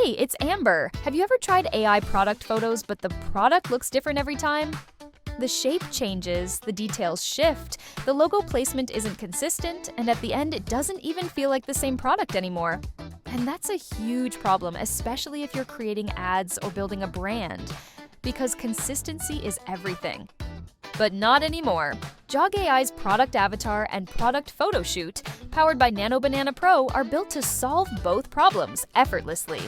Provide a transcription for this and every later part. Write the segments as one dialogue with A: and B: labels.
A: Hey, it's Amber. Have you ever tried AI product photos but the product looks different every time? The shape changes, the details shift, the logo placement isn't consistent, and at the end it doesn't even feel like the same product anymore. And that's a huge problem, especially if you're creating ads or building a brand, because consistency is everything. But not anymore. JoggAI's product avatar and product Photoshoot, powered by Nano Banana Pro, are built to solve both problems effortlessly.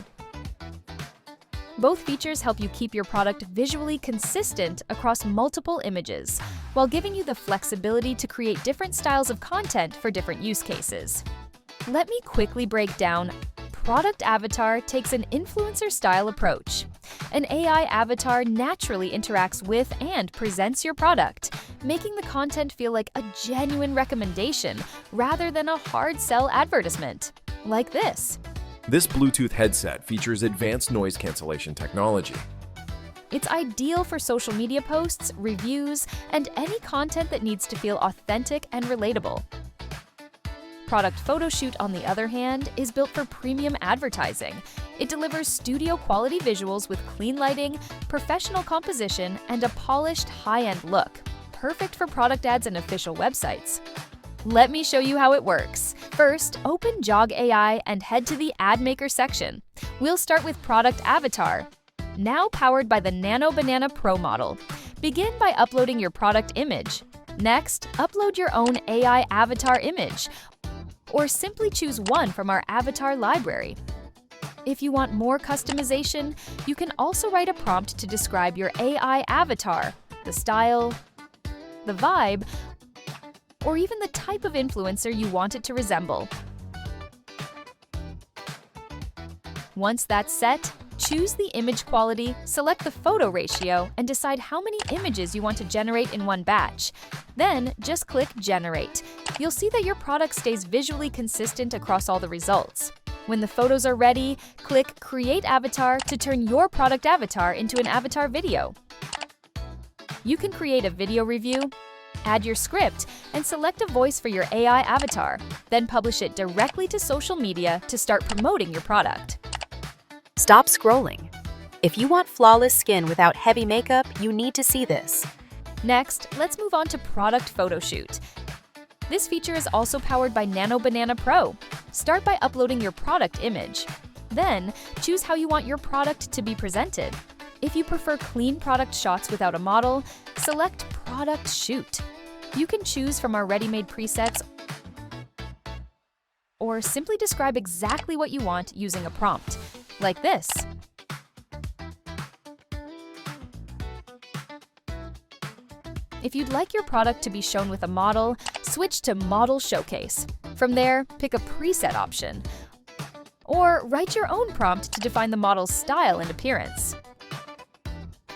A: Both features help you keep your product visually consistent across multiple images, while giving you the flexibility to create different styles of content for different use cases. Let me quickly break down. Product avatar takes an influencer-style approach. An AI avatar naturally interacts with and presents your product, making the content feel like a genuine recommendation rather than a hard-sell advertisement. Like this.
B: This Bluetooth headset features advanced noise cancellation technology.
A: It's ideal for social media posts, reviews, and any content that needs to feel authentic and relatable. Product Photoshoot, on the other hand, is built for premium advertising. It delivers studio-quality visuals with clean lighting, professional composition, and a polished, high-end look, perfect for product ads and official websites. Let me show you how it works. First, open JoggAI and head to the Ad Maker section. We'll start with Product Avatar, now powered by the Nano Banana Pro model. Begin by uploading your product image. Next, upload your own AI avatar image, or simply choose one from our avatar library. If you want more customization, you can also write a prompt to describe your AI avatar, the style, the vibe, or even the type of influencer you want it to resemble. Once that's set, choose the image quality, select the photo ratio, and decide how many images you want to generate in one batch. Then, just click Generate. You'll see that your product stays visually consistent across all the results. When the photos are ready, click Create Avatar to turn your product avatar into an avatar video. You can create a video review, add your script, and select a voice for your AI avatar. Then publish it directly to social media to start promoting your product.
C: Stop scrolling. If you want flawless skin without heavy makeup, you need to see this.
A: Next, let's move on to Product Photoshoot. This feature is also powered by Nano Banana Pro. Start by uploading your product image. Then, choose how you want your product to be presented. If you prefer clean product shots without a model, select Product Shoot. You can choose from our ready-made presets or simply describe exactly what you want using a prompt, like this. If you'd like your product to be shown with a model, switch to Model Showcase. From there, pick a preset option, or write your own prompt to define the model's style and appearance.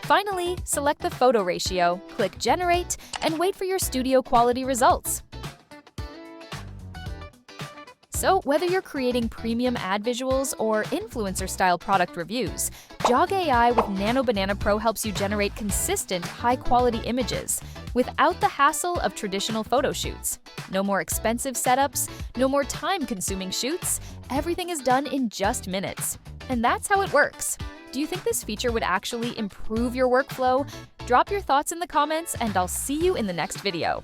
A: Finally, select the photo ratio, click Generate, and wait for your studio quality results. So, whether you're creating premium ad visuals or influencer-style product reviews, JoggAI with Nano Banana Pro helps you generate consistent, high-quality images without the hassle of traditional photo shoots. No more expensive setups, no more time-consuming shoots. Everything is done in just minutes. And that's how it works. Do you think this feature would actually improve your workflow? Drop your thoughts in the comments, and I'll see you in the next video.